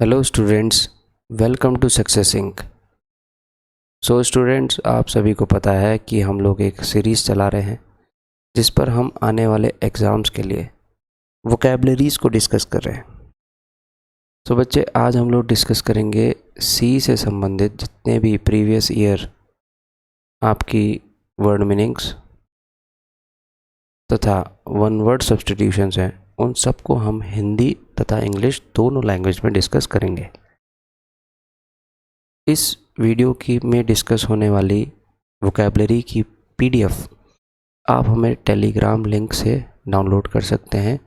Hello students, welcome to Success Inc. So students, आप सभी को पता है कि हम लोग एक सीरीज़ चला रहे हैं जिस पर हम आने वाले एग्ज़ाम्स के लिए वोकैबलरीज़ को डिस्कस कर रहे हैं। सो बच्चे, आज हम लोग डिस्कस करेंगे सी से संबंधित जितने भी प्रीवियस ईयर आपकी वर्ड मीनिंग्स तथा वन वर्ड सब्स्टिट्यूशंस हैं, उन सबको हम हिंदी तथा इंग्लिश दोनों लैंग्वेज में डिस्कस करेंगे। इस वीडियो की में डिस्कस होने वाली वोकैबलरी की पीडीएफ आप हमें टेलीग्राम लिंक से डाउनलोड कर सकते हैं,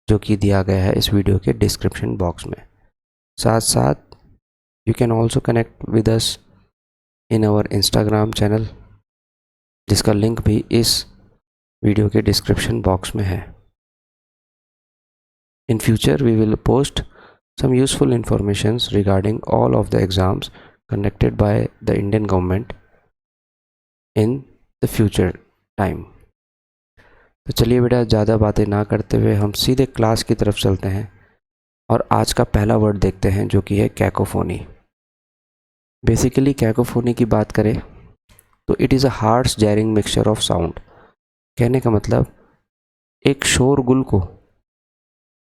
जो कि दिया गया है इस वीडियो के डिस्क्रिप्शन बॉक्स में। साथ साथ you can also connect with us in our Instagram channel, जिसका लिंक भी इस वीडियो के डिस्क्रिप्शन बॉक्स में है। In future we will post some useful informations regarding all of the exams conducted by the Indian government in the future time. तो चलिए बेटा, ज़्यादा बातें ना करते हुए हम सीधे क्लास की तरफ चलते हैं और आज का पहला वर्ड देखते हैं, जो कि है कैकोफोनी। बेसिकली कैकोफोनी की बात करें तो it is a harsh jarring mixture of sound. कहने का मतलब एक शोरगुल को,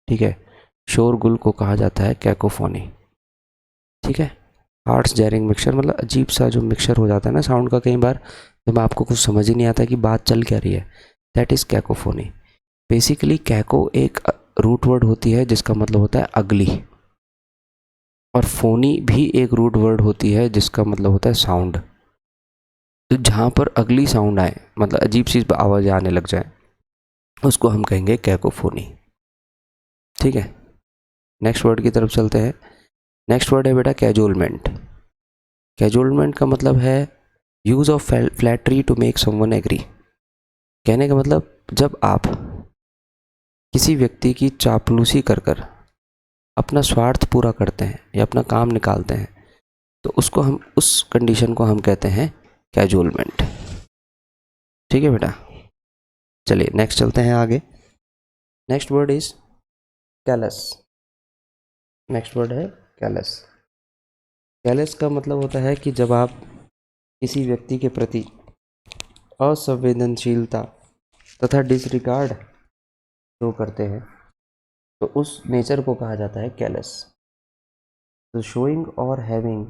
ठीक है, शोरगुल को कहा जाता है कैकोफोनी। ठीक है, हार्श जैरिंग मिक्सचर मतलब अजीब सा जो मिक्सचर हो जाता है ना साउंड का, कई बार जब आपको कुछ समझ ही नहीं आता कि बात चल क्या रही है, दैट इज़ कैकोफोनी। बेसिकली कैको एक रूट वर्ड होती है जिसका मतलब होता है अगली, और फोनी भी एक रूट वर्ड होती है जिसका मतलब होता है साउंड। तो जहाँ पर अगली साउंड आए, मतलब अजीब सी आवाज़ आने लग जाए, उसको हम कहेंगे कैकोफोनी। ठीक है, नेक्स्ट वर्ड की तरफ चलते हैं। नेक्स्ट वर्ड है बेटा कैजुअलमेंट। कैजुअलमेंट का मतलब है use of flattery to make someone agree. कहने का मतलब जब आप किसी व्यक्ति की चापलूसी कर कर अपना स्वार्थ पूरा करते हैं या अपना काम निकालते हैं, तो उसको हम, उस कंडीशन को हम कहते हैं कैजुअलमेंट। ठीक है बेटा, चलिए नेक्स्ट चलते हैं आगे। Next word is callus. Next word है कैलस। कैलस का मतलब होता है कि जब आप किसी व्यक्ति के प्रति असंवेदनशीलता तथा डिसरिगार्ड शो करते हैं, तो उस नेचर को कहा जाता है कैलस। तो showing or having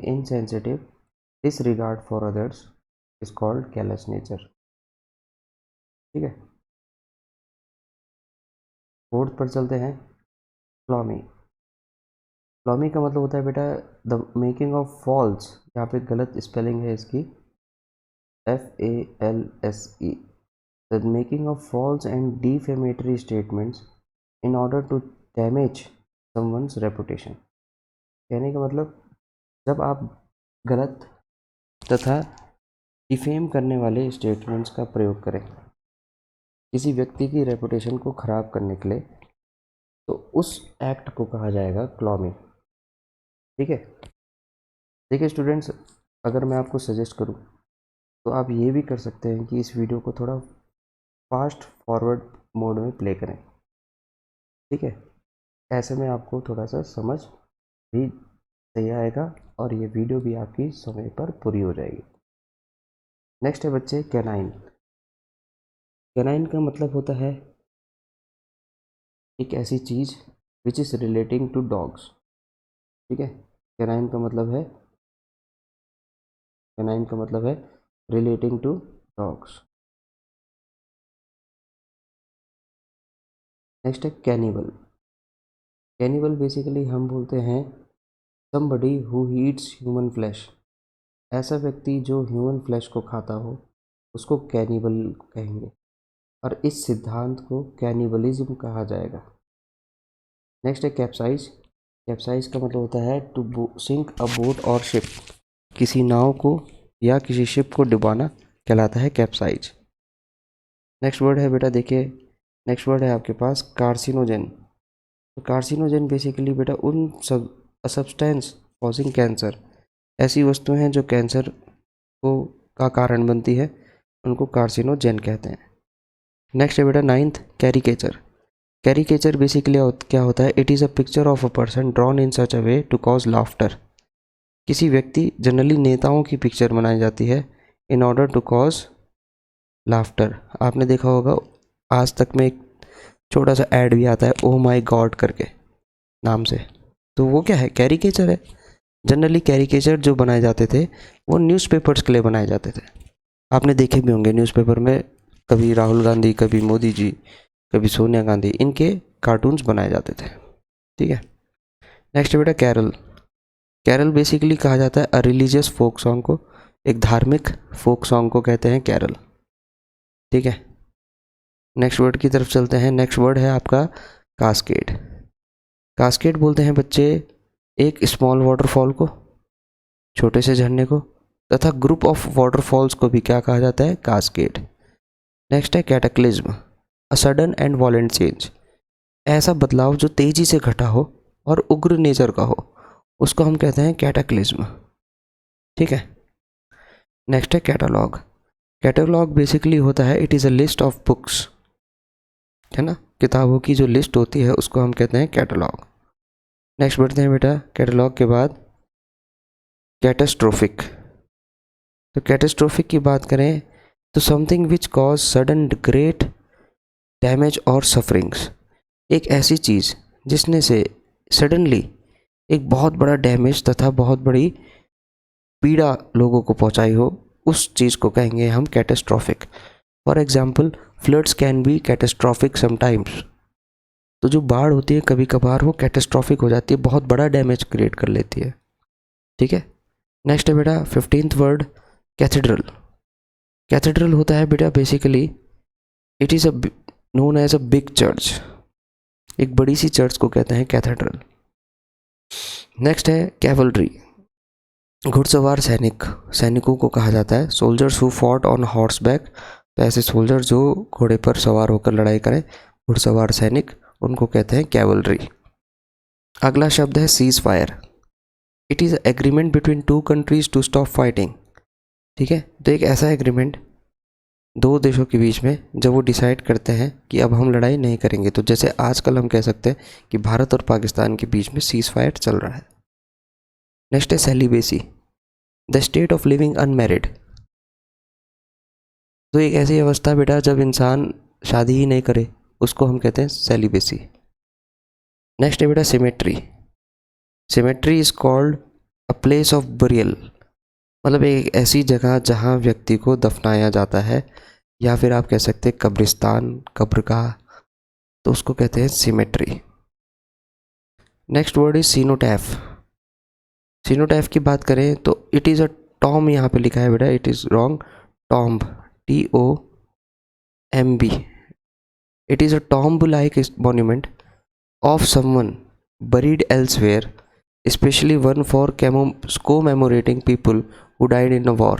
insensitive disregard for others is called callous nature। ठीक है, फोर्थ पर चलते हैं। फ्लॉमी। फ्लॉमी का मतलब होता है बेटा द मेकिंग ऑफ फॉल्स, यहाँ पे गलत स्पेलिंग है इसकी, FALSE, the making of false and defamatory statements in order to damage someone's reputation. कहने का मतलब जब आप गलत तथा डिफेम करने वाले स्टेटमेंट्स का प्रयोग करें किसी व्यक्ति की रेपुटेशन को ख़राब करने के लिए, तो उस एक्ट को कहा जाएगा क्लॉमी। ठीक है, देखिए स्टूडेंट्स, अगर मैं आपको सजेस्ट करूं तो आप ये भी कर सकते हैं कि इस वीडियो को थोड़ा फास्ट फॉरवर्ड मोड में प्ले करें। ठीक है, ऐसे में आपको थोड़ा सा समझ भी सही आएगा और ये वीडियो भी आपकी समय पर पूरी हो जाएगी। नेक्स्ट है बच्चे कैनाइन। कैनाइन का मतलब होता है एक ऐसी चीज़ which is relating to dogs. ठीक है, कैनाइन का मतलब है, कैनाइन का मतलब है रिलेटिंग टू डॉग्स। नेक्स्ट है कैनिबल। कैनिबल बेसिकली हम बोलते हैं somebody who Yeats human flesh. ऐसा व्यक्ति जो ह्यूमन फ्लैश को खाता हो उसको कैनिबल कहेंगे, और इस सिद्धांत को कैनिबलिज्म कहा जाएगा। नेक्स्ट है कैप्साइज। कैप्साइज का मतलब होता है टू सिंक अ बोट और शिप। किसी नाव को या किसी शिप को डुबाना कहलाता है कैप्साइज। नेक्स्ट वर्ड है बेटा, देखिए नेक्स्ट वर्ड है आपके पास कार्सिनोजेन। तो कार्सिनोजेन बेसिकली बेटा उन सब सब्सटेंस कॉजिंग कैंसर, ऐसी वस्तुएं हैं जो कैंसर को का कारण बनती है, उनको कार्सिनोजेन कहते हैं। नेक्स्ट है बेटा नाइन्थ कैरिकेचर। कैरिकेचर बेसिकली क्या होता है, it is a picture of a person drawn in such a way to cause laughter. किसी व्यक्ति, जनरली नेताओं की पिक्चर बनाई जाती है in order to cause laughter. आपने देखा होगा आज तक में एक छोटा सा ऐड भी आता है ओ माई गॉड करके नाम से, तो वो क्या है, कैरिकेचर है। जनरली कैरिकेचर जो बनाए जाते थे वो न्यूज़पेपर्स के लिए बनाए जाते थे। आपने देखे भी होंगे न्यूज़पेपर में, कभी राहुल गांधी, कभी मोदी जी, कभी सोनिया गांधी, इनके कार्टून्स बनाए जाते थे। ठीक है, नेक्स्ट बेटा कैरल। कैरल बेसिकली कहा जाता है अ रिलीजियस फोक सॉन्ग को, एक धार्मिक फोक सॉन्ग को कहते हैं कैरल। ठीक है, नेक्स्ट वर्ड की तरफ चलते हैं। नेक्स्ट वर्ड है आपका कास्केड। कास्केड बोलते हैं बच्चे एक स्मॉल वाटरफॉल को, छोटे से झरने को, तथा ग्रुप ऑफ वाटरफॉल्स को भी क्या कहा जाता है, कास्केड। नेक्स्ट है cataclysm, a sudden and वॉलेंट change, ऐसा बदलाव जो तेजी से घटा हो और उग्र नेचर का हो, उसको हम कहते हैं कैटाक्लिज्म। ठीक है, नेक्स्ट है कैटलॉग। कैटलॉग बेसिकली होता है it is a list of books, है ना, किताबों की जो लिस्ट होती है उसको हम कहते हैं कैटलॉग। नेक्स्ट बढ़ते हैं बेटा, कैटलॉग के बाद कैटास्ट्रोफिक। तो कैटास्ट्रोफिक की बात करें तो something which cause sudden great damage और सफरिंग्स, एक ऐसी चीज़ जिसने से सडनली एक बहुत बड़ा डैमेज तथा बहुत बड़ी पीड़ा लोगों को पहुंचाई हो, उस चीज़ को कहेंगे हम catastrophic. For example floods can be catastrophic sometimes. तो जो बाढ़ होती है कभी कभार वो कैटास्ट्रोफिक हो जाती है, बहुत बड़ा डैमेज क्रिएट कर लेती है। ठीक है, नेक्स्ट है बेटा 15th वर्ड कैथेड्रल। कैथेड्रल होता है बेटा basically it is a known as a big church, एक बड़ी सी चर्च को कहते हैं कैथेड्रल। नेक्स्ट है कैवलरी, घुड़सवार सैनिक, सैनिकों को कहा जाता है। Soldiers who fought on horse back, तो ऐसे सोल्जर जो घोड़े पर सवार होकर लड़ाई करें, घुड़सवार सैनिक, उनको कहते हैं कैवलरी। अगला शब्द है ceasefire. It is agreement between two countries to stop fighting. ठीक है, तो एक ऐसा एग्रीमेंट दो देशों के बीच में जब वो डिसाइड करते हैं कि अब हम लड़ाई नहीं करेंगे, तो जैसे आजकल हम कह सकते हैं कि भारत और पाकिस्तान के बीच में सीज फायर चल रहा है। नेक्स्ट है celibacy, the state of living unmarried. तो एक ऐसी अवस्था बेटा जब इंसान शादी ही नहीं करे, उसको हम कहते हैं सेलिबेसी। नेक्स्ट है बेटा symmetry. Symmetry is called a place of burial, मतलब एक ऐसी जगह जहाँ व्यक्ति को दफनाया जाता है, या फिर आप कह सकते हैं कब्रिस्तान, कब्रगाह, तो उसको कहते हैं cemetery. Next word is cenotaph. Cenotaph की बात करें तो इट इज़ अ टॉम, यहाँ पे लिखा है बेटा, it is wrong, tomb, TOMB। It is a tomb like monument of someone buried elsewhere, especially one for commemorating people who died in a war।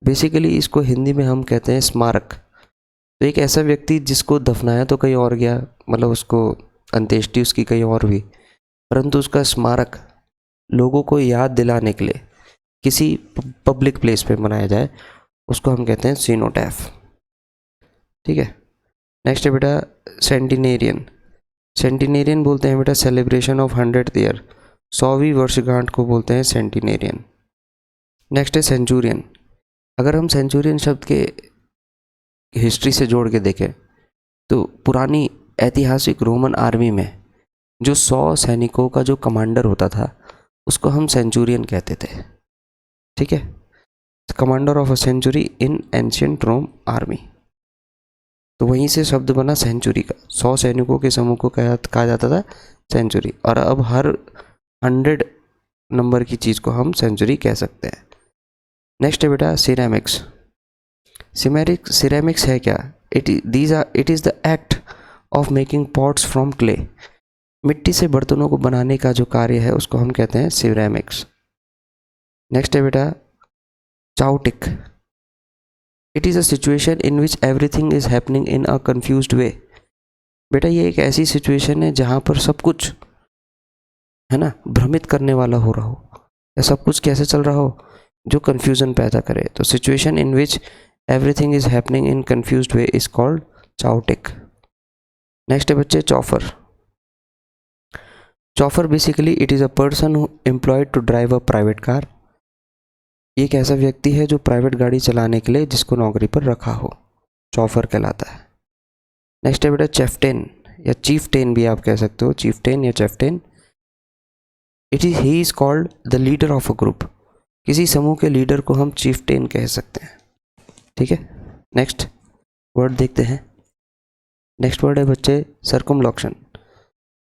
Basically इसको हिंदी में हम कहते हैं स्मारक। तो एक ऐसा व्यक्ति जिसको दफनाया तो कहीं और गया, मतलब उसको अंत्येष्टि उसकी कहीं और हुई, परंतु उसका स्मारक लोगों को याद दिलाने के लिए किसी पब्लिक प्लेस पे बनाया जाए, उसको हम कहते हैं सीनोटैफ। ठीक है, नेक्स्ट है बेटा सेंटिनेरियन। सेंटिनेरियन बोलते हैं बेटा सेलिब्रेशन ऑफ 100th ईयर, 100वीं वर्षगांठ को बोलते हैं सेंटिनेरियन। नेक्स्ट है सेंचुरियन। अगर हम सेंचुरियन शब्द के हिस्ट्री से जोड़ के देखें तो पुरानी ऐतिहासिक रोमन आर्मी में जो 100 सैनिकों का जो कमांडर होता था उसको हम सेंचुरियन कहते थे। ठीक है, commander of a century in ancient Rome army, तो वहीं से शब्द बना सेंचुरी का। 100 सैनिकों के समूह को कहा जाता था सेंचुरी, और अब हर 100 नंबर की चीज़ को हम सेंचुरी कह सकते हैं। नेक्स्ट है बेटा सिरेमिक्स। सिरेमिक्स है क्या, it is the act of making pots from clay, मिट्टी से बर्तनों को बनाने का जो कार्य है उसको हम कहते हैं सिरेमिक्स। नेक्स्ट है बेटा chaotic. It is a situation in which everything is happening in a confused way. बेटा ये एक ऐसी सिचुएशन है जहाँ पर सब कुछ है ना भ्रमित करने वाला हो रहा हो, या सब कुछ कैसे चल रहा हो जो कन्फ्यूज़न पैदा करे, तो situation in which everything is happening in confused way is called chaotic. Next है बच्चे chauffeur. Chauffeur basically it is a person who employed to drive a private car. एक ऐसा व्यक्ति है जो प्राइवेट गाड़ी चलाने के लिए जिसको नौकरी पर रखा हो, चॉफर कहलाता है। नेक्स्ट है बेटा चेफ्टेन या चीफटेन भी आप कह सकते हो, चीफटेन या chieftain. It is he is called the leader of a group. किसी समूह के लीडर को हम चीफटेन कह सकते हैं, ठीक है। नेक्स्ट वर्ड देखते हैं। नेक्स्ट वर्ड है बच्चे सर्कुमलॉक्शन,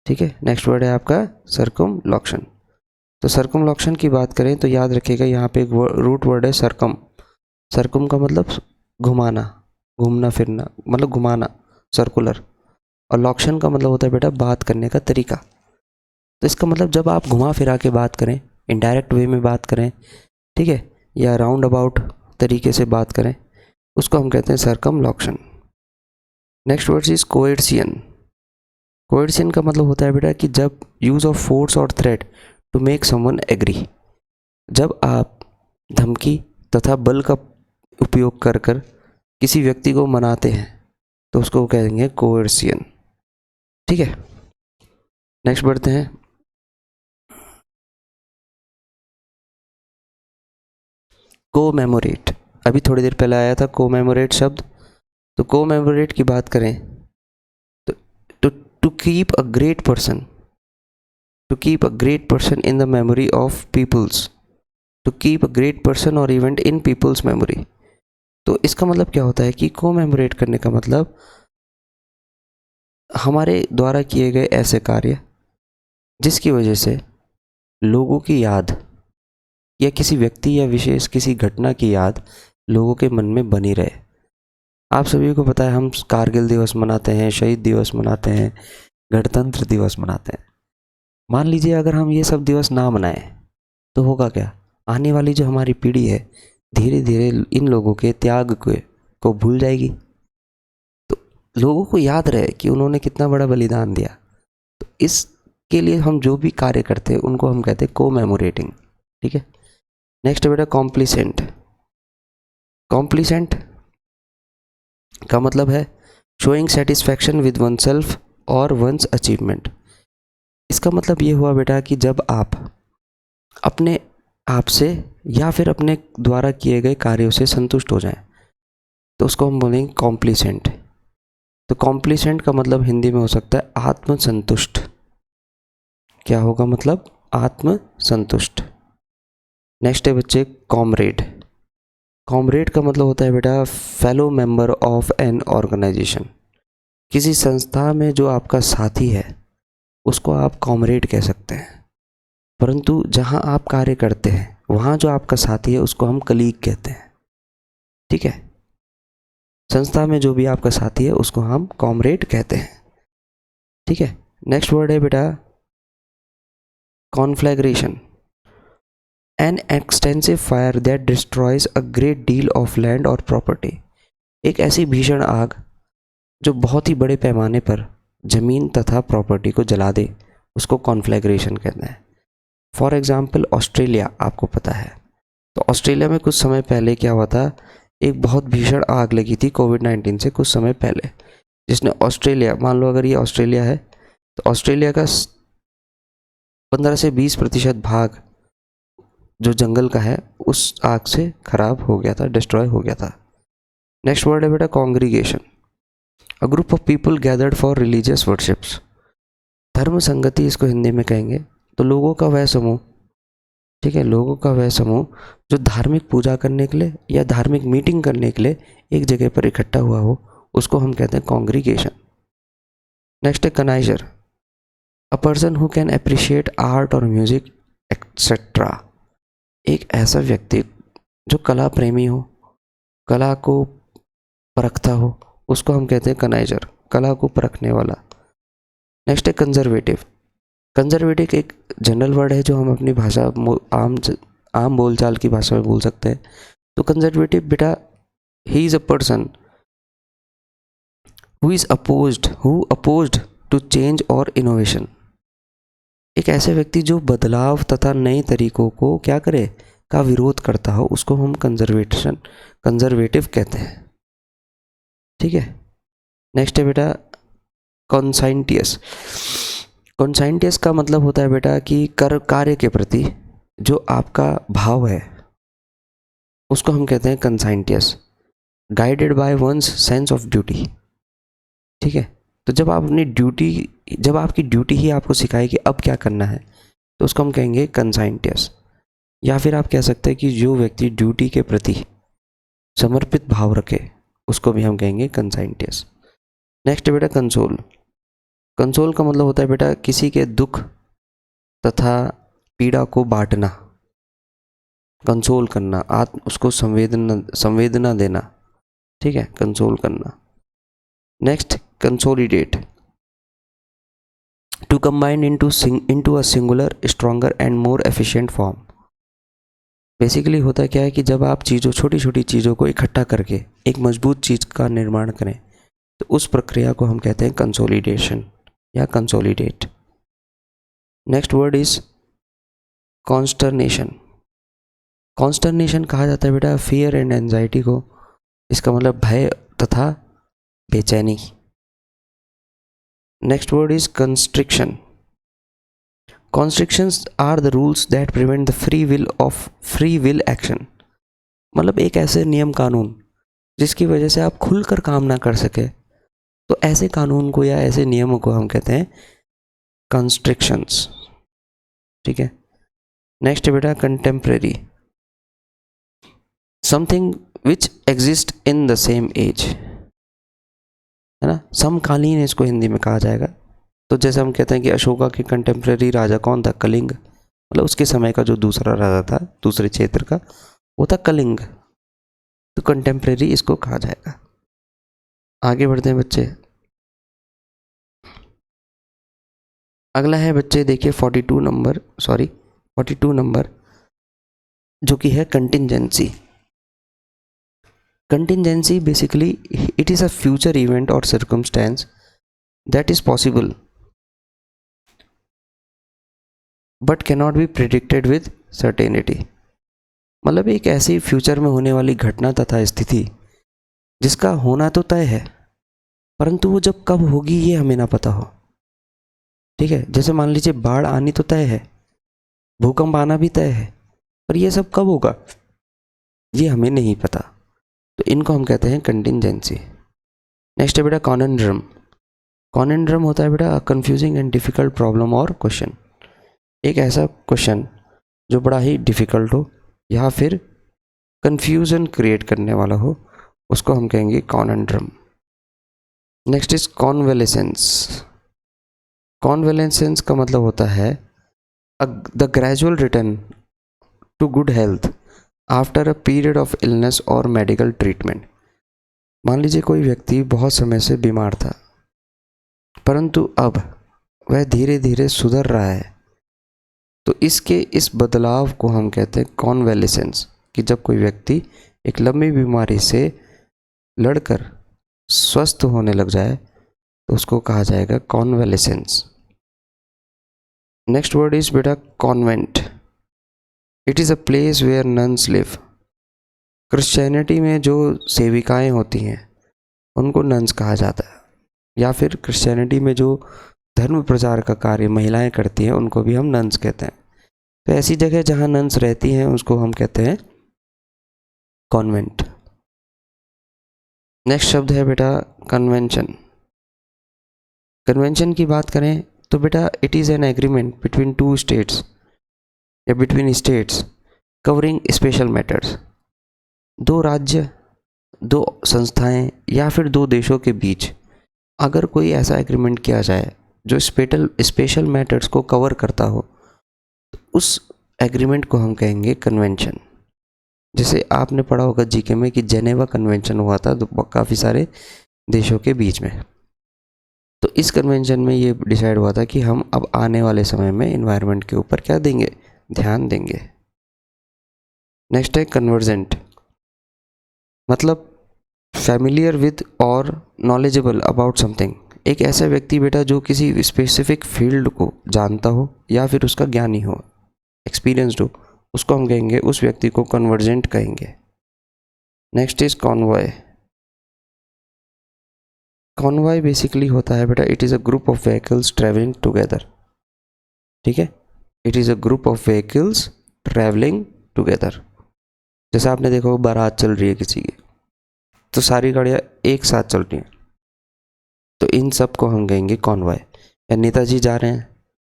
ठीक है। नेक्स्ट वर्ड है आपका सर्कुमलॉक्शन। तो सर्कुमलॉक्शन की बात करें तो याद रखिएगा यहाँ पे एक रूट वर्ड है सर्कम। सर्कुम का मतलब घुमाना, घूमना फिरना, मतलब घुमाना, सर्कुलर। और लॉक्शन का मतलब होता है बेटा बात करने का तरीका। तो इसका मतलब जब आप घुमा फिरा के बात करें, इनडायरेक्ट वे में बात करें, ठीक है, या राउंड अबाउट तरीके से बात करें, उसको हम कहते हैं circumlocution. Next word is coercion. Coercion का मतलब होता है बेटा कि जब यूज़ ऑफ फोर्स और threat to make someone agree. जब आप धमकी तथा बल का उपयोग कर कर किसी व्यक्ति को मनाते हैं तो उसको कहेंगे कोएर्सियन, ठीक है। नेक्स्ट बढ़ते हैं। कोमेमोरेट, अभी थोड़ी देर पहले आया था कोमेमोरेट शब्द। तो कोमेमोरेट की बात करें तो to keep a great person, to keep a great person in the memory of peoples, to keep a great person और इवेंट इन पीपल्स मेमोरी। तो इसका मतलब क्या होता है कि कोमेमोरेट करने का मतलब हमारे द्वारा किए गए ऐसे कार्य जिसकी वजह से लोगों की याद या किसी व्यक्ति या विशेष किसी घटना की याद लोगों के मन में बनी रहे। आप सभी को पता है हम कारगिल दिवस मनाते हैं, शहीद दिवस मनाते हैं, गणतंत्र दिवस मनाते हैं। मान लीजिए अगर हम ये सब दिवस ना मनाएं तो होगा क्या, आने वाली जो हमारी पीढ़ी है धीरे धीरे इन लोगों के त्याग को भूल जाएगी। तो लोगों को याद रहे कि उन्होंने कितना बड़ा बलिदान दिया। तो इसके लिए हम जो भी कार्य करते हैं उनको हम कहते हैं कोमेमोरेटिंग, ठीक है। नेक्स्ट बेटा कॉम्प्लिसेंट। कॉम्प्लिसेंट का मतलब है showing satisfaction with one self और वंस अचीवमेंट। इसका मतलब ये हुआ बेटा कि जब आप अपने आप से या फिर अपने द्वारा किए गए कार्यों से संतुष्ट हो जाएं तो उसको हम बोलेंगे कॉम्प्लिसेंट। तो कॉम्प्लिसेंट का मतलब हिंदी में हो सकता है आत्मसंतुष्ट। क्या होगा मतलब आत्मसंतुष्ट। नेक्स्ट है बच्चे कॉमरेड। कॉमरेड का मतलब होता है बेटा fellow member of an organisation. किसी संस्था में जो आपका साथी है उसको आप कॉमरेड कह सकते हैं, परंतु जहां आप कार्य करते हैं वहां जो आपका साथी है उसको हम कलीग कहते हैं, ठीक है। संस्था में जो भी आपका साथी है उसको हम कॉमरेड कहते हैं, ठीक है। नेक्स्ट वर्ड है बेटा conflagration. An extensive fire that destroys a great deal of land और प्रॉपर्टी। एक ऐसी भीषण आग जो बहुत ही बड़े पैमाने पर ज़मीन तथा प्रॉपर्टी को जला दे उसको कॉन्फ्लैग्रेशन कहते हैं। फॉर एग्ज़ाम्पल ऑस्ट्रेलिया आपको पता है, तो ऑस्ट्रेलिया में कुछ समय पहले क्या हुआ था, एक बहुत भीषण आग लगी थी कोविड-19 से कुछ समय पहले, जिसने ऑस्ट्रेलिया, मान लो अगर ये ऑस्ट्रेलिया है तो ऑस्ट्रेलिया का 15 से 20% भाग जो जंगल का है उस आग से खराब हो गया था, डिस्ट्रॉय हो गया था। नेक्स्ट वर्ड है बेटा congregation. A group of people gathered for religious worships. धर्म संगति इसको हिंदी में कहेंगे। तो लोगों का वह समूह, ठीक है, लोगों का वह समूह जो धार्मिक पूजा करने के लिए या धार्मिक मीटिंग करने के लिए एक जगह पर इकट्ठा हुआ हो उसको हम कहते हैं कॉन्ग्रीगेशन। नेक्स्ट है connoisseur. A person who can appreciate art और म्यूजिक एक्सेट्रा। एक ऐसा व्यक्ति जो कला प्रेमी हो, कला को परखता हो, उसको हम कहते हैं कनाइजर, कला को परखने वाला। नेक्स्ट है कंजर्वेटिव। कंजर्वेटिव एक जनरल वर्ड है जो हम अपनी भाषा आम बोलचाल की भाषा में बोल सकते हैं। तो कंजर्वेटिव बेटा ही is a person who opposed to change और इनोवेशन। एक ऐसे व्यक्ति जो बदलाव तथा नए तरीकों को क्या करे, का विरोध करता हो, उसको हम कंजर्वेटिव कहते हैं, ठीक है। नेक्स्ट है बेटा कॉन्साइंटियस। कॉन्साइंटियस का मतलब होता है बेटा कि कार्य के प्रति जो आपका भाव है उसको हम कहते हैं conscientious. Guided by one's sense of duty. ठीक है, तो जब आप अपनी ड्यूटी, जब आपकी ड्यूटी ही आपको सिखाए कि अब क्या करना है, तो उसको हम कहेंगे कंसाइंटियस। या फिर आप कह सकते हैं कि जो व्यक्ति ड्यूटी के प्रति समर्पित भाव रखे उसको भी हम कहेंगे कंसाइंटियस। नेक्स्ट बेटा कंसोल। कंसोल का मतलब होता है बेटा किसी के दुख तथा पीड़ा को बांटना, कंसोल करना, उसको संवेदना देना। ठीक है, कंसोल करना। Next consolidate, to combine into a singular stronger and more efficient form. Basically होता क्या है कि जब आप छोटी छोटी चीज़ों को इकट्ठा करके एक मजबूत चीज़ का निर्माण करें तो उस प्रक्रिया को हम कहते हैं कंसोलिडेशन या consolidate. Next word is consternation. Consternation कहा जाता है बेटा फियर एंड एंजाइटी को। इसका मतलब भय तथा बेचैनी। Next word is constriction. Constrictions are the rules that prevent the free will action। मतलब एक ऐसे नियम कानून जिसकी वजह से आप खुलकर काम ना कर सके, तो ऐसे कानून को या ऐसे नियमों को हम कहते हैं कंस्ट्रिक्शंस। ठीक है, नेक्स्ट बेटा contemporary, something which exist in the same age, है ना, समकालीन इसको हिंदी में कहा जाएगा। तो जैसे हम कहते हैं कि अशोका के कंटेम्प्रेरी राजा कौन था, कलिंग, मतलब उसके समय का जो दूसरा राजा था दूसरे क्षेत्र का वो था कलिंग, तो कंटेम्प्रेरी इसको कहा जाएगा। आगे बढ़ते हैं बच्चे। अगला है बच्चे देखिए 42 नंबर जो कि है contingency. Contingency basically it is a future event और circumstance that is possible but cannot be predicted with certainty. मतलब एक ऐसी फ्यूचर में होने वाली घटना तथा स्थिति जिसका होना तो तय है परंतु वो जब कब होगी ये हमें ना पता हो। ठीक है, जैसे मान लीजिए बाढ़ आनी तो तय है, भूकंप आना भी तय है, पर ये सब कब होगा ये हमें नहीं पता, तो इनको हम कहते हैं कंटिंजेंसी। नेक्स्ट है बेटा कॉनेंड्रम। कॉनेंड्रम होता है बेटा कंफ्यूजिंग एंड डिफिकल्ट प्रॉब्लम और क्वेश्चन। एक ऐसा क्वेश्चन जो बड़ा ही डिफिकल्ट हो या फिर कंफ्यूजन क्रिएट करने वाला हो, उसको हम कहेंगे कॉनेंड्रम। Next is कॉन्वेलेसेंस। कॉन्वेलेसेंस का मतलब होता है the gradual return to good health after a period of illness और मेडिकल ट्रीटमेंट। मान लीजिए कोई व्यक्ति बहुत समय से बीमार था परंतु अब वह धीरे धीरे सुधर रहा है, तो इस बदलाव को हम कहते हैं कॉन्वेलेसेंस। कि जब कोई व्यक्ति एक लंबी बीमारी से लड़कर स्वस्थ होने लग जाए तो उसको कहा जाएगा कॉन्वेलेसेंस। नेक्स्ट वर्ड इज बेटा convent. It is a place where nuns live. Christianity में जो सेविकाएं होती हैं उनको नन्स कहा जाता है, या फिर क्रिश्चियनिटी में जो धर्म प्रचार का कार्य महिलाएं करती हैं उनको भी हम नन्स कहते हैं। तो ऐसी जगह जहां नन्स रहती हैं उसको हम कहते हैं कॉन्वेंट। नेक्स्ट शब्द है बेटा कन्वेंशन। कन्वेंशन की बात करें तो बेटा it is an agreement between two states या between states covering special matters. दो राज्य, दो संस्थाएं या फिर दो देशों के बीच अगर कोई ऐसा एग्रीमेंट किया जाए जो स्पेशल मैटर्स को कवर करता हो, तो उस एग्रीमेंट को हम कहेंगे कन्वेंशन। जैसे आपने पढ़ा होगा जीके में कि जेनेवा कन्वेंशन हुआ था तो काफ़ी सारे देशों के बीच में। तो इस कन्वेंशन में ये डिसाइड हुआ था कि हम अब आने वाले समय में इन्वायरमेंट के ऊपर क्या देंगे, ध्यान देंगे। नेक्स्ट है कन्वर्जेंट, मतलब फैमिलियर विद और नॉलेजेबल अबाउट समथिंग। एक ऐसा व्यक्ति बेटा जो किसी स्पेसिफिक फील्ड को जानता हो या फिर उसका ज्ञानी हो, एक्सपीरियंस्ड हो, उसको हम कहेंगे, उस व्यक्ति को कन्वर्जेंट कहेंगे। Next is convoy. Convoy basically होता है बेटा, it is a group of vehicles travelling together, ठीक है, it is a group of vehicles travelling together. जैसे आपने देखा हो बारात चल रही है किसी की, तो सारी गाड़ियाँ एक साथ चल रही हैं, तो इन सब को हम कहेंगे कॉन्वॉय। या नेताजी जा रहे हैं,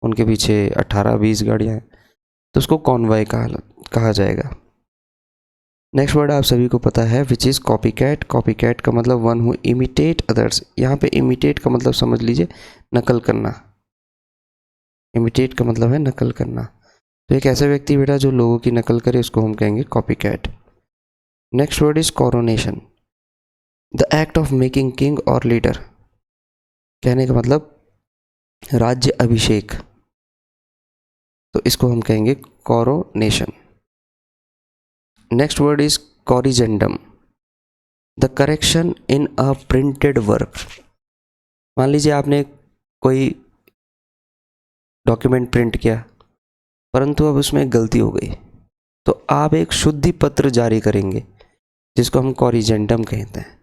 उनके पीछे 18-20 गाड़ियाँ हैं, तो उसको कॉन्वॉय कहा जाएगा। नेक्स्ट वर्ड आप सभी को पता है which is copy cat. Copy cat का मतलब वन हु इमिटेट अदर्स। यहाँ पे इमिटेट का मतलब समझ लीजिए नकल करना। इमिटेट का मतलब है नकल करना। तो एक ऐसा व्यक्ति बेटा जो लोगों की नकल करे, उसको हम कहेंगे copy cat. Next word is coronation, the act of making king और लीडर। कहने का मतलब राज्य अभिषेक, तो इसको हम कहेंगे coronation. Next word is corrigendum, the correction in a printed work. मान लीजिए आपने कोई डॉक्यूमेंट प्रिंट किया, परंतु अब उसमें एक गलती हो गई, तो आप एक शुद्धि पत्र जारी करेंगे, जिसको हम कॉरिजेंडम कहते हैं,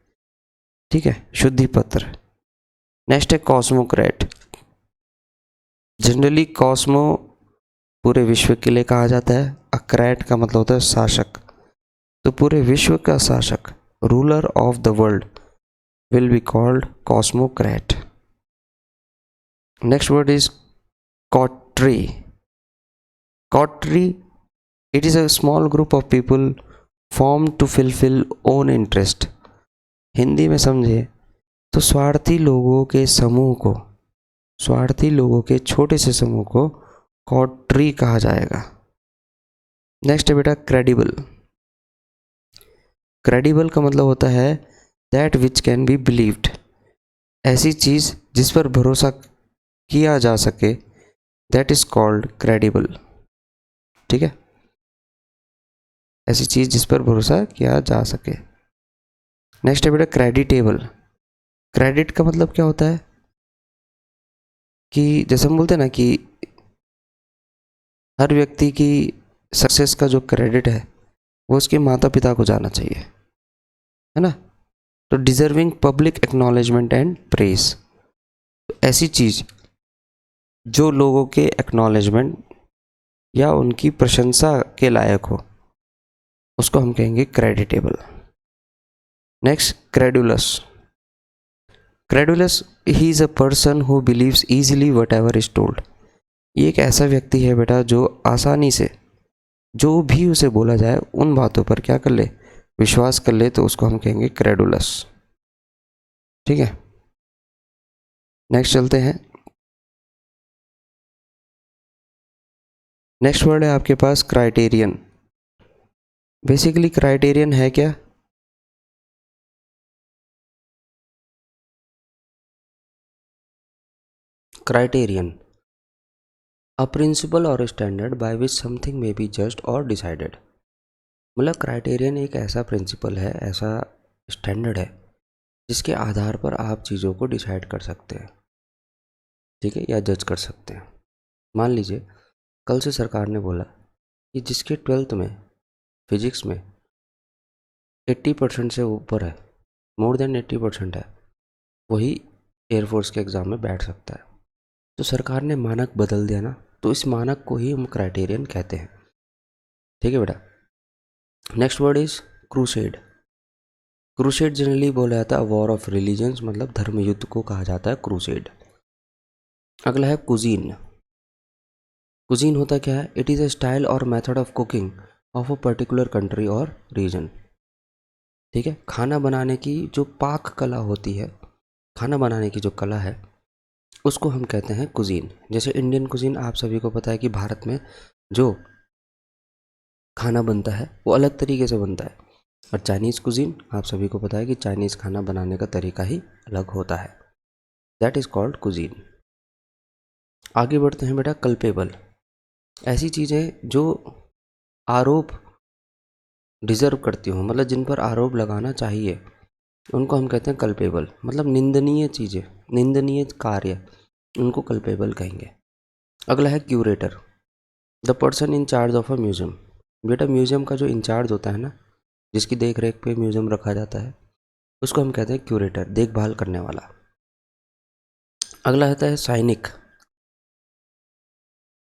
ठीक है, शुद्धि पत्र। नेक्स्ट है कॉस्मोक्रेट। जनरली कॉस्मो पूरे विश्व के लिए कहा जाता है, अक्रेट का मतलब होता है शासक, तो पूरे विश्व का शासक, ruler of the world, will be called cosmocrat. Next word is coterie. Coterie, it is a small group of people form to fulfil own interest. Hindi में समझे तो स्वार्थी लोगों के समूह को, स्वार्थी लोगों के छोटे से समूह को कॉट्री कहा जाएगा। नेक्स्ट है बेटा क्रेडिबल। क्रेडिबल का मतलब होता है that which can be believed. ऐसी चीज़ जिस पर भरोसा किया जा सके, दैट इज कॉल्ड क्रेडिबल, ठीक है, ऐसी चीज़ जिस पर भरोसा किया जा सके। नेक्स्ट है बेटा क्रेडिटेबल। क्रेडिट का मतलब क्या होता है कि जैसे हम बोलते हैं ना कि हर व्यक्ति की सक्सेस का जो क्रेडिट है वो उसके माता पिता को जाना चाहिए, है ना। तो deserving public acknowledgement and praise, ऐसी चीज़ जो लोगों के एक्नॉलेजमेंट या उनकी प्रशंसा के लायक हो, उसको हम कहेंगे creditable. Next credulous. Credulous he is a person who believes easily what ever is told. ये एक ऐसा व्यक्ति है बेटा जो आसानी से जो भी उसे बोला जाए उन बातों पर क्या कर ले, विश्वास कर ले, तो उसको हम कहेंगे क्रेडुलस, ठीक है। नेक्स्ट चलते हैं। नेक्स्ट वर्ड है आपके पास क्राइटेरियन। बेसिकली क्राइटेरियन है क्या, क्राइटेरियन अ प्रिंसिपल और standard by which something may be judged और डिसाइडेड। मतलब क्राइटेरियन एक ऐसा प्रिंसिपल है, ऐसा स्टैंडर्ड है जिसके आधार पर आप चीज़ों को डिसाइड कर सकते हैं, ठीक है, या जज कर सकते हैं। मान लीजिए कल से सरकार ने बोला कि जिसके 12th में फिजिक्स में 80% से ऊपर है, मोर देन 80% है, वही एयरफोर्स के एग्ज़ाम में बैठ सकता है। तो सरकार ने मानक बदल दिया ना, तो इस मानक को ही हम क्राइटेरियन कहते हैं, ठीक है बेटा। Next word is crusade. Crusade generally बोला जाता है वॉर ऑफ रिलीजन्स, मतलब धर्म युद्ध को कहा जाता है क्रूसेड। अगला है कुजीन। कुजीन होता क्या है, इट इज़ अ स्टाइल और method of cooking of a particular country और रीजन, ठीक है। खाना बनाने की जो पाक कला होती है, खाना बनाने की जो कला है, उसको हम कहते हैं कुजीन। जैसे इंडियन कुजीन आप सभी को पता है कि भारत में जो खाना बनता है वो अलग तरीके से बनता है, और चाइनीज़ कुजीन आप सभी को पता है कि चाइनीज़ खाना बनाने का तरीका ही अलग होता है, दैट इज़ कॉल्ड कुजीन। आगे बढ़ते हैं बेटा कल्पेबल। ऐसी चीज़ें जो आरोप डिज़र्व करती हो, मतलब जिन पर आरोप लगाना चाहिए, उनको हम कहते हैं कल्पेबल। मतलब निंदनीय चीज़ें, निंदनीय कार्य, उनको कल्पेबल कहेंगे। अगला है curator, the person in charge of a museum. बेटा म्यूज़ियम का जो इंचार्ज होता है ना, जिसकी देख रेख पे म्यूज़ियम रखा जाता है, उसको हम कहते हैं क्यूरेटर, देखभाल करने वाला। अगला आता है सैनिक।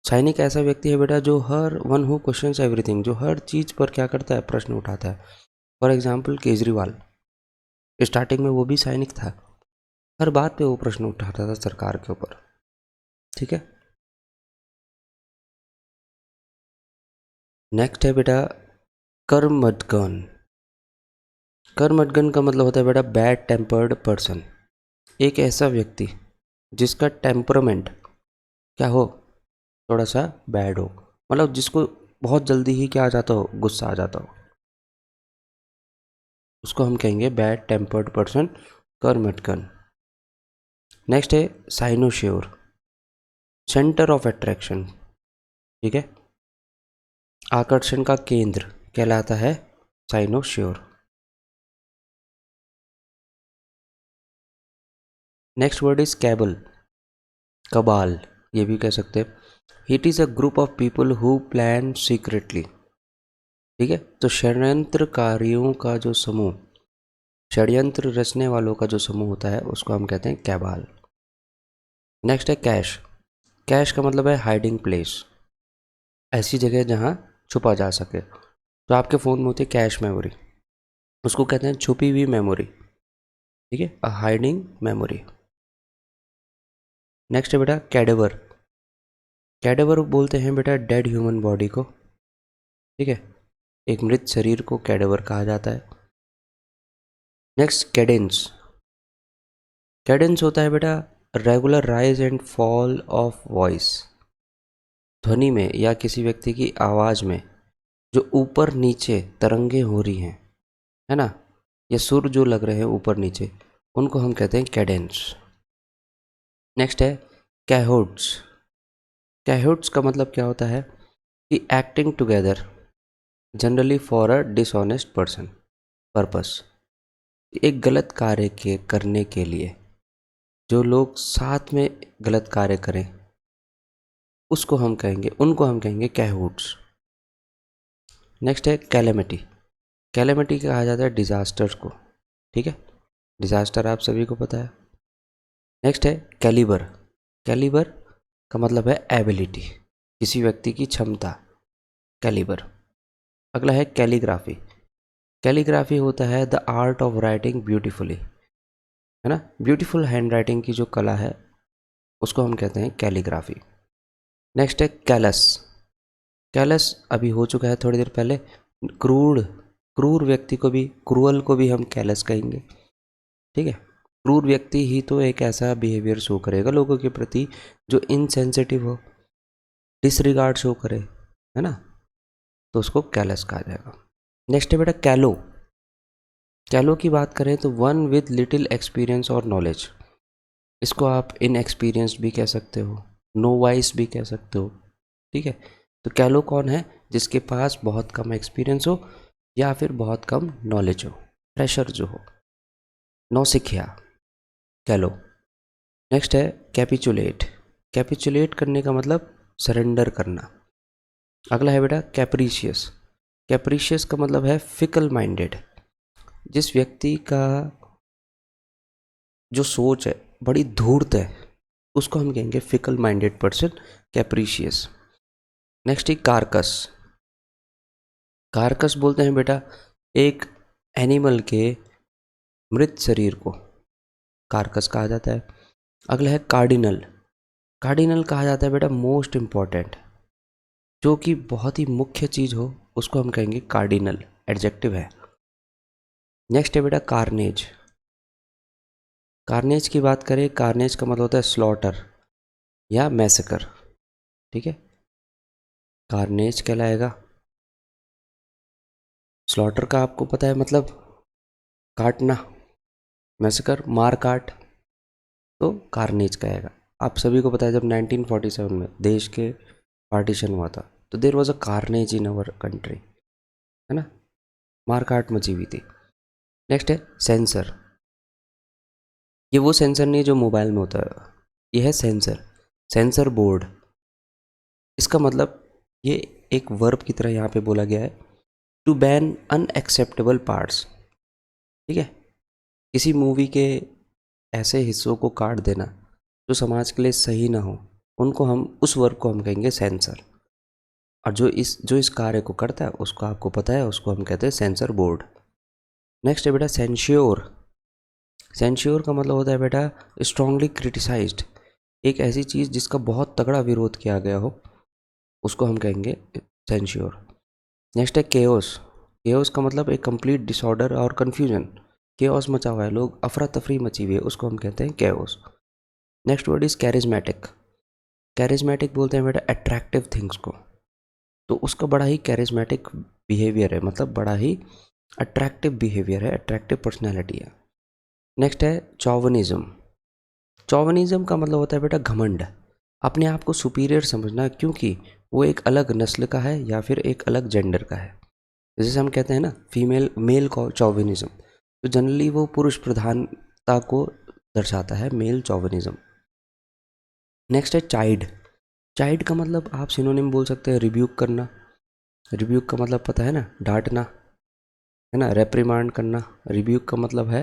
सैनिक ऐसा व्यक्ति है बेटा जो हर वन हु क्वेश्चंस एवरीथिंग, जो हर चीज़ पर क्या करता है, प्रश्न उठाता है। फॉर एग्जाम्पल केजरीवाल, स्टार्टिंग में वो भी सैनिक था, हर बात पे वो प्रश्न उठाता था सरकार के ऊपर। ठीक है, नेक्स्ट है बेटा कर्मठगन। कर्मठगन का मतलब होता है बेटा बैड टेम्पर्ड पर्सन, एक ऐसा व्यक्ति जिसका टेम्परामेंट क्या हो, थोड़ा सा बैड हो, मतलब जिसको बहुत जल्दी ही क्या आ जाता हो, गुस्सा आ जाता हो, उसको हम कहेंगे बैड टेम्पर्ड पर्सन, कर्मठगन। नेक्स्ट है साइनोश्योर, सेंटर ऑफ अट्रैक्शन। ठीक है, आकर्षण का केंद्र कहलाता है साइनोश्योर। नेक्स्ट वर्ड इज कैबल, कबाल ये भी कह सकते हैं। It is a group of people who plan secretly. ठीक है, तो षड्यंत्रकारियों का जो समूह, षड्यंत्र रचने वालों का जो समूह होता है उसको हम कहते हैं कैबाल। नेक्स्ट है कैश। कैश का मतलब है हाइडिंग प्लेस, ऐसी जगह जहाँ छुपा जा सके। तो आपके फ़ोन में होती है कैश मेमोरी, उसको कहते हैं छुपी हुई मेमोरी। ठीक है, अ हाइडिंग मेमोरी। नेक्स्ट है बेटा कैडेवर। कैडेवर बोलते हैं बेटा डेड ह्यूमन बॉडी को। ठीक है, एक मृत शरीर को कैडेवर कहा जाता है। Next Cadence. कैडेंस होता है बेटा regular rise and fall of voice, ध्वनि में या किसी व्यक्ति की आवाज़ में जो ऊपर नीचे तरंगे हो रही हैं, है ना, या सुर जो लग रहे हैं ऊपर नीचे, उनको हम कहते हैं कैडेंस। नेक्स्ट है कैहोड्स। कैहोड्स का मतलब क्या होता है कि acting together generally for a dishonest person purpose, एक गलत कार्य के करने के लिए जो लोग साथ में गलत कार्य करें उसको हम कहेंगे, उनको हम कहेंगे कैहूट्स। नेक्स्ट है कैलेमिटी। कैलेमिटी कहा जाता है डिजास्टर को। ठीक है, डिजास्टर आप सभी को पता है। नेक्स्ट है कैलिबर। कैलिबर का मतलब है एबिलिटी, किसी व्यक्ति की क्षमता, कैलिबर। अगला है कैलीग्राफी। कैलीग्राफी होता है the art of writing beautifully, है ना, ब्यूटीफुल हैंड राइटिंग की जो कला है उसको हम कहते हैं कैलीग्राफी। नेक्स्ट है कैलस। कैलस अभी हो चुका है थोड़ी देर पहले, क्रूर, क्रूर व्यक्ति को भी, क्रूअल को भी हम कैलस कहेंगे। ठीक है, क्रूर व्यक्ति ही तो एक ऐसा बिहेवियर शो करेगा लोगों के प्रति जो इनसेंसिटिव हो, डिसरिगार्ड शो करे, है ना, तो उसको कैलस कहा जाएगा। नेक्स्ट है बेटा कैलो। कैलो की बात करें तो वन विद लिटिल एक्सपीरियंस और नॉलेज, इसको आप इनएक्सपीरियंस्ड भी कह सकते हो, नो वाइस भी कह सकते हो। ठीक है, तो कैलो कौन है, जिसके पास बहुत कम एक्सपीरियंस हो या फिर बहुत कम नॉलेज हो, फ्रेशर जो हो, नौसिखिया, कैलो। नेक्स्ट है कैपिचुलेट। कैपिचुलेट करने का मतलब सरेंडर करना। अगला है बेटा कैप्रीशियस। कैप्रीशियस का मतलब है फिकल माइंडेड, जिस व्यक्ति का जो सोच है बड़ी धूर्त है उसको हम कहेंगे फिकल माइंडेड पर्सन, कैप्रीशियस। नेक्स्ट है कारकस। कारकस बोलते हैं बेटा एक एनिमल के मृत शरीर को कारकस कहा जाता है। अगला है कार्डिनल। कार्डिनल कहा जाता है बेटा मोस्ट इम्पॉर्टेंट, जो कि बहुत ही मुख्य चीज़ हो उसको हम कहेंगे कार्डिनल, एडजेक्टिव है। नेक्स्ट है बेटा कार्नेज। कार्नेज की बात करें, कार्नेज का मतलब होता है स्लॉटर या मैसेकर। ठीक है, कार्नेज कहलाएगा। स्लॉटर का आपको पता है मतलब काटना, मैसेकर मार काट, तो कार्नेज कहेगा। आप सभी को पता है जब 1947 में देश के पार्टीशन हुआ था तो there was a carnage in our country, है ना, मार काट मची हुई थी। नेक्स्ट है सेंसर। ये वो सेंसर नहीं जो मोबाइल में होता है, ये है सेंसर, सेंसर बोर्ड। इसका मतलब ये एक वर्ब की तरह यहाँ पे बोला गया है, टू बैन अनएक्सेप्टेबल पार्ट्स। ठीक है, किसी मूवी के ऐसे हिस्सों को काट देना जो समाज के लिए सही ना हो, उनको हम, उस वर्क को हम कहेंगे सेंसर। और जो इस कार्य को करता है उसको आपको पता है, उसको हम कहते हैं सेंसर बोर्ड। नेक्स्ट है बेटा सेंश्योर। सेंश्योर का मतलब होता है बेटा स्ट्रांगली क्रिटिसाइज्ड। एक ऐसी चीज़ जिसका बहुत तगड़ा विरोध किया गया हो, उसको हम कहेंगे सेंश्योर। नेक्स्ट है केओस। केओस का मतलब एक कंप्लीट डिसऑर्डर और कन्फ्यूजन। केओस मचा हुआ है, लोग अफरा तफरी मची हुई है, उसको हम कहते हैं chaos. Next word is charismatic. Charismatic बोलते हैं बेटा अट्रैक्टिव थिंग्स को, तो उसका बड़ा ही कैरिज्मेटिक बिहेवियर है, मतलब बड़ा ही अट्रैक्टिव बिहेवियर है, अट्रैक्टिव पर्सनैलिटी है। नेक्स्ट है चौवनिज्म। चौवनिज्म का मतलब होता है बेटा घमंड, अपने आप को सुपीरियर समझना, क्योंकि वो एक अलग नस्ल का है या फिर एक अलग जेंडर का है। जैसे हम कहते हैं ना फीमेल मेल चौविनिज्म, तो जनरली वो पुरुष प्रधानता को दर्शाता है, मेल चौविनिज्म। नेक्स्ट है चाइड। चाइड का मतलब आप सिनोनिम बोल सकते हैं रिब्यूक करना। रिब्यूक का मतलब पता है ना, डांटना, है ना, रेप्रिमांड करना। रिब्यूक का मतलब है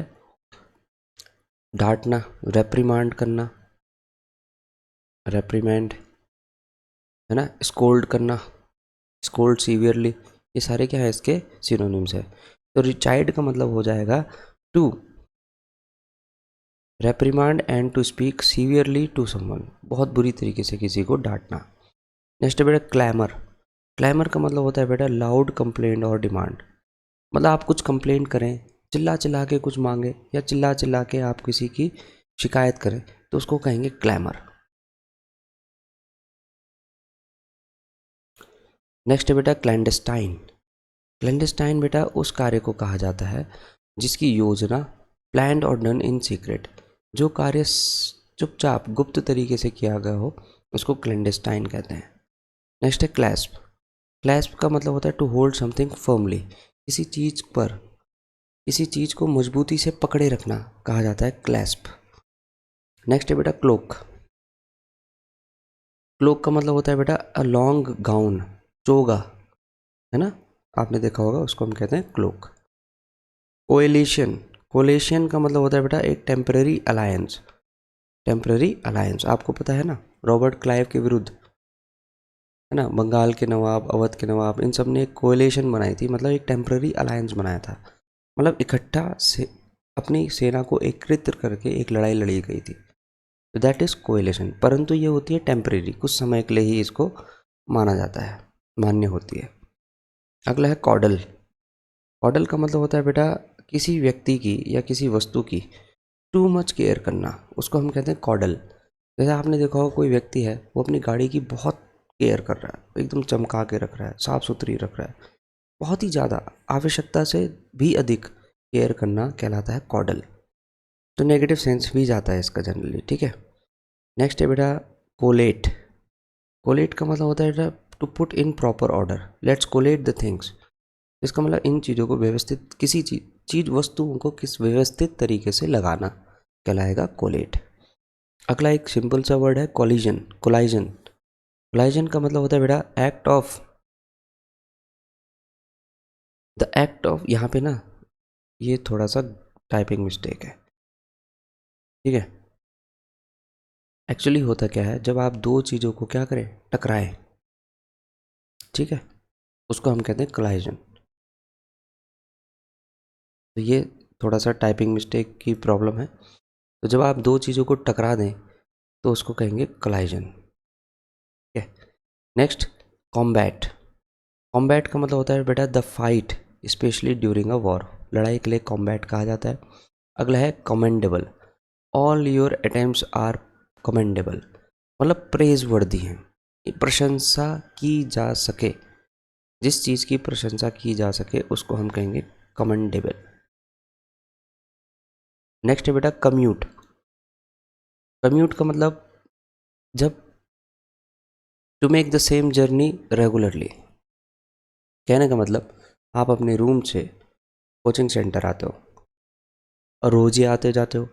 डांटना, रेप्रिमांड करना, रेप्रीमेंड, है ना, स्कोल्ड करना, स्कोल्ड सीवियरली, ये सारे क्या है इसके सिनोनिम्स है। तो रिचाइड का मतलब हो जाएगा to reprimand and to speak severely to someone, बहुत बुरी तरीके से किसी को डांटना। नेक्स्ट है बेटा क्लैमर। क्लैमर का मतलब होता है बेटा लाउड कंप्लेंट और डिमांड, मतलब आप कुछ कंप्लेंट करें, चिल्ला चिल्ला के कुछ मांगे, या चिल्ला चिल्ला के आप किसी की शिकायत करें, तो उसको कहेंगे क्लैमर। नेक्स्ट है बेटा क्लैंडस्टाइन। क्लैंडस्टाइन बेटा उस कार्य को कहा जाता है जिसकी योजना प्लान्ड और डन इन सीक्रेट, जो कार्य चुपचाप गुप्त तरीके से किया गया हो, उसको क्लैंडस्टाइन कहते हैं। नेक्स्ट है क्लैस्प। क्लैस्प का मतलब होता है टू होल्ड समथिंग फर्मली, किसी चीज़ पर, किसी चीज़ को मजबूती से पकड़े रखना कहा जाता है क्लैस्प। नेक्स्ट है बेटा क्लोक। क्लोक का मतलब होता है बेटा अ लॉन्ग गाउन, चोगा, है ना, आपने देखा होगा, उसको हम कहते हैं क्लोक। कोएलिशन। कोलेशन का मतलब होता है बेटा एक टेम्पररी अलायंस। टेम्पररी अलायंस आपको पता है ना, रॉबर्ट क्लाइव के विरुद्ध, है ना, बंगाल के नवाब, अवध के नवाब, इन सब ने एक कोएलिशन बनाई थी, मतलब एक टेम्पररी अलायंस बनाया था, मतलब इकट्ठा से अपनी सेना को एकत्रित करके एक लड़ाई लड़ी गई थी, तो दैट इज़ कोएलिशन। परंतु ये होती है टेम्पररी, कुछ समय के लिए ही इसको माना जाता है, मान्य होती है। अगला है कॉडल। कॉडल का मतलब होता है बेटा किसी व्यक्ति की या किसी वस्तु की टू मच केयर करना, उसको हम कहते हैं कॉडल। जैसे आपने देखा होगा कोई व्यक्ति है, वो अपनी गाड़ी की बहुत केयर कर रहा है, एकदम चमका के रख रहा है, साफ़ सुथरी रख रहा है, बहुत ही ज़्यादा, आवश्यकता से भी अधिक केयर करना कहलाता है कॉडल। तो नेगेटिव सेंस भी जाता है इसका जनरली, ठीक है। नेक्स्ट है बेटा कोलेट। कोलेट का मतलब होता है to put in proper order, let's collate the things. इसका मतलब इन चीज़ों को व्यवस्थित, किसी चीज़ वस्तुओं को किस व्यवस्थित तरीके से लगाना कहलाएगा कोलेट। अगला एक सिंपल सा वर्ड है कोलिजन। कोलाइजन। कोलाइजन का मतलब होता है बेटा act of, the act of, यहाँ पे ना ये थोड़ा सा टाइपिंग मिस्टेक है, ठीक है। एक्चुअली होता क्या है, जब आप दो चीज़ों को क्या करें, टकराएं, ठीक है, उसको हम कहते हैं कोलाइजन। तो ये थोड़ा सा टाइपिंग मिस्टेक की प्रॉब्लम है, तो जब आप दो चीज़ों को टकरा दें तो उसको कहेंगे कोलाइजन, ठीक है। Next combat. कॉम्बैट का मतलब होता है बेटा the fight specially during a war, लड़ाई के लिए कॉम्बैट कहा जाता है। अगला है commendable. All your attempts are commendable, मतलब प्रेज वर्दी हैं, प्रशंसा की जा सके, जिस चीज़ की प्रशंसा की जा सके उसको हम कहेंगे कमेंडेबल। नेक्स्ट है बेटा कम्यूट। कम्यूट का मतलब जब to make the same journey regularly, कहने का मतलब आप अपने रूम से कोचिंग सेंटर आते हो और रोज़ ही आते जाते हो,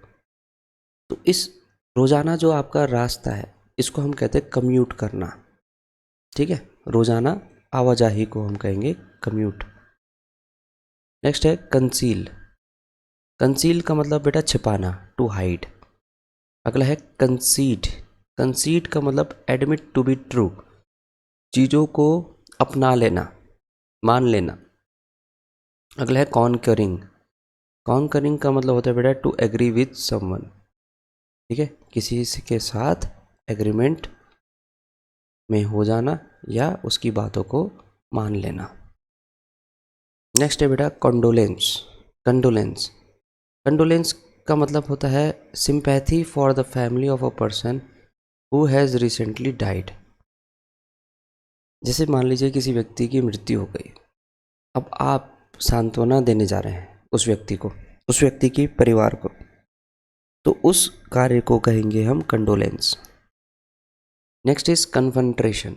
तो इस रोज़ाना जो आपका रास्ता है इसको हम कहते हैं कम्यूट करना, ठीक है, रोज़ाना आवाजाही को हम कहेंगे कम्यूट। नेक्स्ट है कंसील। कंसील का मतलब बेटा छिपाना, टू हाइड। अगला है कंसीड। कंसीड का मतलब एडमिट टू बी ट्रू, चीज़ों को अपना लेना, मान लेना। अगला है कॉन्करिंग। कॉन्करिंग का मतलब होता है बेटा टू एग्री विथ समवन, ठीक है, किसी के साथ एग्रीमेंट में हो जाना या उसकी बातों को मान लेना। नेक्स्ट है बेटा कंडोलेंस। कंडोलेंस, कंडोलेंस का मतलब होता है sympathy for the family of a person who has recently died. जैसे मान लीजिए किसी व्यक्ति की मृत्यु हो गई, अब आप सांत्वना देने जा रहे हैं उस व्यक्ति को, उस व्यक्ति के परिवार को, तो उस कार्य को कहेंगे हम condolence. Next is confrontation.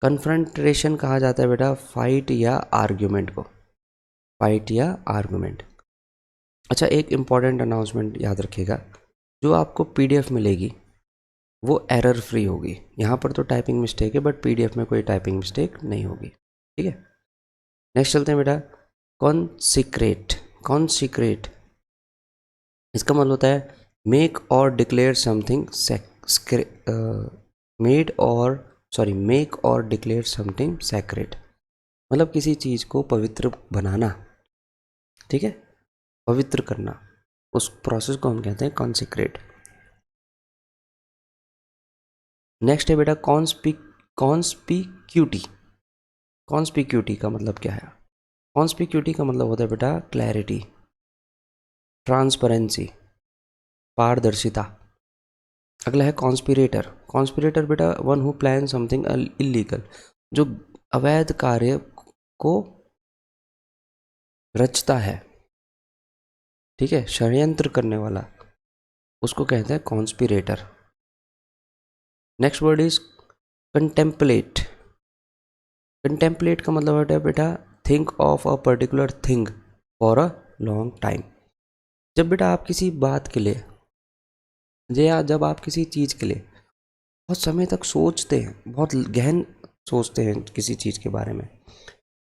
Confrontation कहा जाता है बेटा फाइट या आर्ग्यूमेंट को, फाइट या आर्ग्यूमेंट। अच्छा, एक इम्पॉर्टेंट अनाउंसमेंट याद रखिएगा, जो आपको पीडीएफ मिलेगी वो एरर फ्री होगी। यहाँ पर तो टाइपिंग मिस्टेक है, बट पीडीएफ में कोई टाइपिंग मिस्टेक नहीं होगी, ठीक है। नेक्स्ट चलते हैं बेटा कॉन्सिक्रेट। कॉन्सिक्रेट इसका मतलब होता है मेक और डिक्लेयर समथिंग मेक और डिक्लेयर समथिंग सैक्रेड, मतलब किसी चीज़ को पवित्र बनाना, ठीक है, पवित्र करना, उस प्रोसेस को हम कहते हैं कॉन्सिक्रेट। नेक्स्ट है बेटा कॉन्स्पिक्यूटी। कॉन्स्पिक्यूटी का मतलब क्या है? कॉन्स्पिक्यूटी का मतलब होता है बेटा क्लैरिटी, ट्रांसपेरेंसी, पारदर्शिता। अगला है कॉन्स्पिरेटर। कॉन्स्पिरेटर बेटा one who plan something illegal, जो अवैध कार्य को रचता है, ठीक है, षड्यंत्र करने वाला, उसको कहते हैं conspirator. Next word is contemplate. Contemplate का मतलब होता है बेटा think of a particular thing for a long time. जब बेटा आप किसी बात के लिए या जब आप किसी चीज़ के लिए बहुत समय तक सोचते हैं, बहुत गहन सोचते हैं किसी चीज़ के बारे में,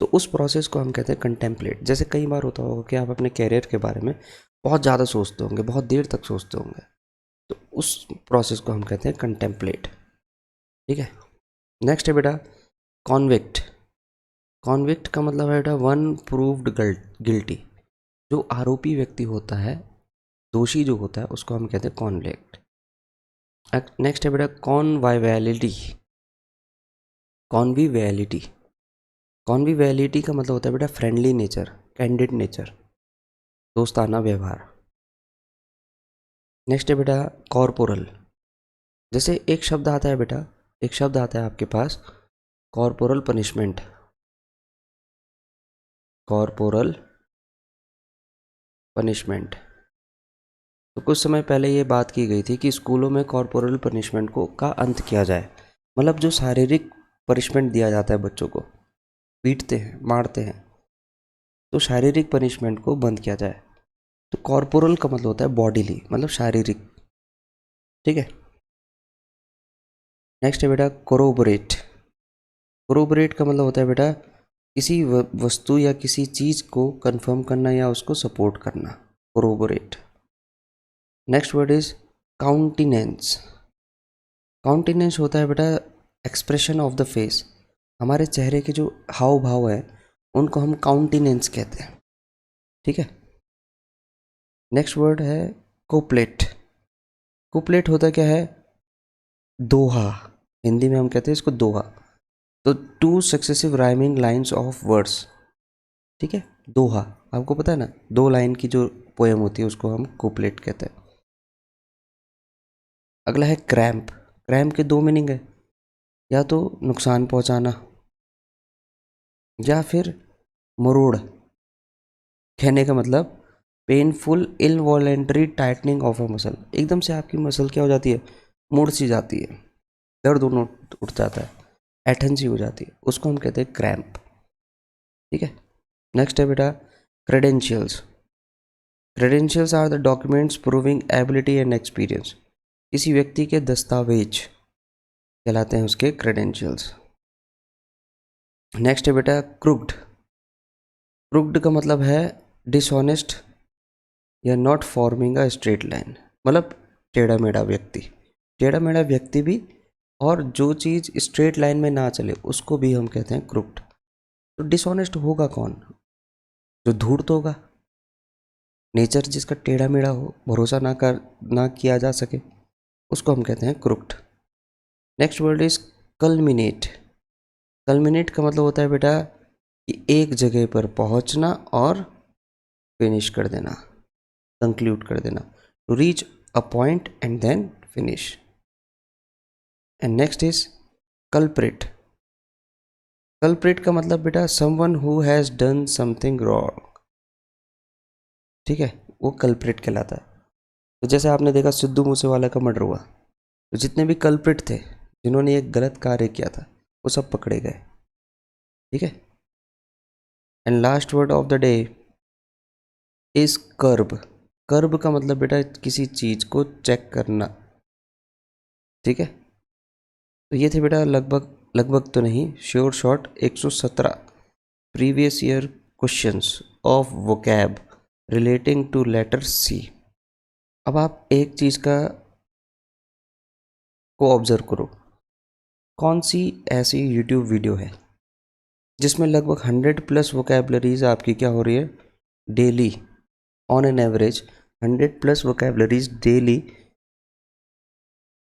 तो उस प्रोसेस को हम कहते हैं कंटेम्पलेट। जैसे कई बार होता होगा कि आप अपने कैरियर के बारे में बहुत ज़्यादा सोचते होंगे, बहुत देर तक सोचते होंगे, तो उस प्रोसेस को हम कहते हैं कंटेम्पलेट, ठीक है। नेक्स्ट है बेटा कॉन्विक्ट। कॉन्विक्ट का मतलब है बेटा वन प्रूव्ड गिल्टी, जो आरोपी व्यक्ति होता है, दोषी जो होता है, उसको हम कहते हैं कॉन्विक्ट। नेक्स्ट है बेटा कॉन्वाइवेलिटी। कॉन्विवेलिटी, कॉन्विवेलिटी का मतलब होता है बेटा फ्रेंडली नेचर, कैंडिड नेचर, दोस्ताना व्यवहार। नेक्स्ट है बेटा कॉर्पोरल। जैसे एक शब्द आता है बेटा, एक शब्द आता है आपके पास कॉर्पोरल पनिशमेंट। कॉर्पोरल पनिशमेंट, तो कुछ समय पहले ये बात की गई थी कि स्कूलों में कॉर्पोरल पनिशमेंट को का अंत किया जाए, मतलब जो शारीरिक पनिशमेंट दिया जाता है बच्चों को, पीटते हैं, मारते हैं, तो शारीरिक पनिशमेंट को बंद किया जाए। तो कॉर्पोरल का मतलब होता है बॉडीली, मतलब शारीरिक, ठीक है। नेक्स्ट है बेटा कोरोबोरेट। कोरोबोरेट का मतलब होता है बेटा किसी वस्तु या किसी चीज़ को कंफर्म करना या उसको सपोर्ट करना, corroborate. Next word is countenance. Countenance होता है बेटा एक्सप्रेशन ऑफ द फेस, हमारे चेहरे के जो हाव भाव है उनको हम काउंटिनेंस कहते हैं, ठीक है। नेक्स्ट वर्ड है कोपलेट। कोपलेट होता क्या है? दोहा, हिंदी में हम कहते हैं इसको दोहा, तो two successive rhyming lines of words, ठीक है, दोहा। आपको पता है ना, 2 लाइन की जो पोएम होती है उसको हम कोपलेट कहते हैं। अगला है क्रैम्प। क्रैम्प के 2 मीनिंग है, या तो नुकसान पहुंचाना या फिर मरोड़। कहने का मतलब painful involuntary tightening of a muscle, एकदम से आपकी मसल क्या हो जाती है, मुड़ सी जाती है, दर्द उठ जाता है, ऐठन सी हो जाती है, उसको हम कहते हैं क्रैम्प, ठीक है। नेक्स्ट है बेटा credentials. Credentials are the documents proving ability and experience, किसी व्यक्ति के दस्तावेज कहलाते हैं उसके क्रेडेंशियल्स। नेक्स्ट है बेटा क्रुक्ड। क्रुक्ड का मतलब है डिसऑनेस्ट या not forming a straight line, मतलब टेढ़ा मेढ़ा व्यक्ति, टेढ़ा मेढ़ा व्यक्ति भी, और जो चीज़ स्ट्रेट लाइन में ना चले उसको भी हम कहते हैं क्रुक्ड। तो डिसऑनेस्ट होगा कौन? जो धूर्त होगा, नेचर जिसका टेढ़ा मेढ़ा हो, भरोसा ना किया जा सके, उसको हम कहते हैं crooked. Next word is culminate. Culminate का मतलब होता है बेटा कि एक जगह पर पहुंचना और फिनिश कर देना, कंक्लूड कर देना, to reach a point and then finish. And next is culprit. Culprit का मतलब बेटा someone who has done something wrong, ठीक है, वो कल्प्रिट कहलाता है। तो जैसे आपने देखा सिद्धू मूसेवाला का मर्डर हुआ, तो जितने भी कल्प्रिट थे जिन्होंने एक गलत कार्य किया था वो सब पकड़े गए, ठीक है। And last word of the day is curb. Curb का मतलब बेटा किसी चीज को चेक करना, ठीक है। तो ये थे बेटा लगभग तो नहीं, sure shot 117 previous year questions of vocab relating to letter C. अब आप एक चीज को ऑब्जर्व करो, कौन सी ऐसी यूट्यूब वीडियो है जिसमें लगभग 100+ वोकैबलरीज आपकी क्या हो रही है daily, on an average 100+ vocabularies daily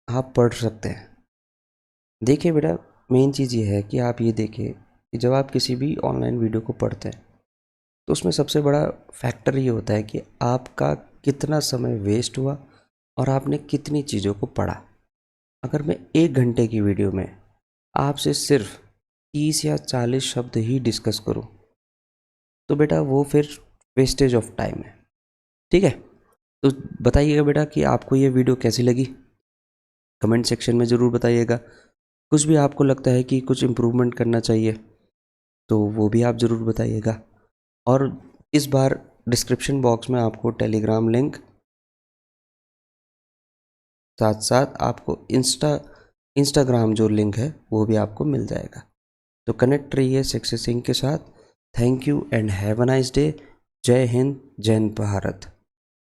आप पढ़ सकते हैं। देखिए बेटा, मेन चीज़ ये है कि आप ये देखिए कि जब आप किसी भी ऑनलाइन वीडियो को पढ़ते हैं तो उसमें सबसे बड़ा फैक्टर ये होता है कि आपका कितना समय वेस्ट हुआ और आपने कितनी चीज़ों को पढ़ा। अगर मैं 1 घंटे की वीडियो में आपसे सिर्फ 30 या 40 शब्द ही डिस्कस करूं तो बेटा वो फिर वेस्टेज ऑफ टाइम है, ठीक है। तो बताइएगा बेटा कि आपको ये वीडियो कैसी लगी, कमेंट सेक्शन में ज़रूर बताइएगा। कुछ भी आपको लगता है कि कुछ इम्प्रूवमेंट करना चाहिए तो वो भी आप ज़रूर बताइएगा। और इस बार डिस्क्रिप्शन बॉक्स में आपको टेलीग्राम लिंक, साथ साथ आपको इंस्टाग्राम जो लिंक है वो भी आपको मिल जाएगा। तो कनेक्ट रहिए सक्सेस सिंह के साथ। Thank you and have a nice day. जय हिंद, जय भारत।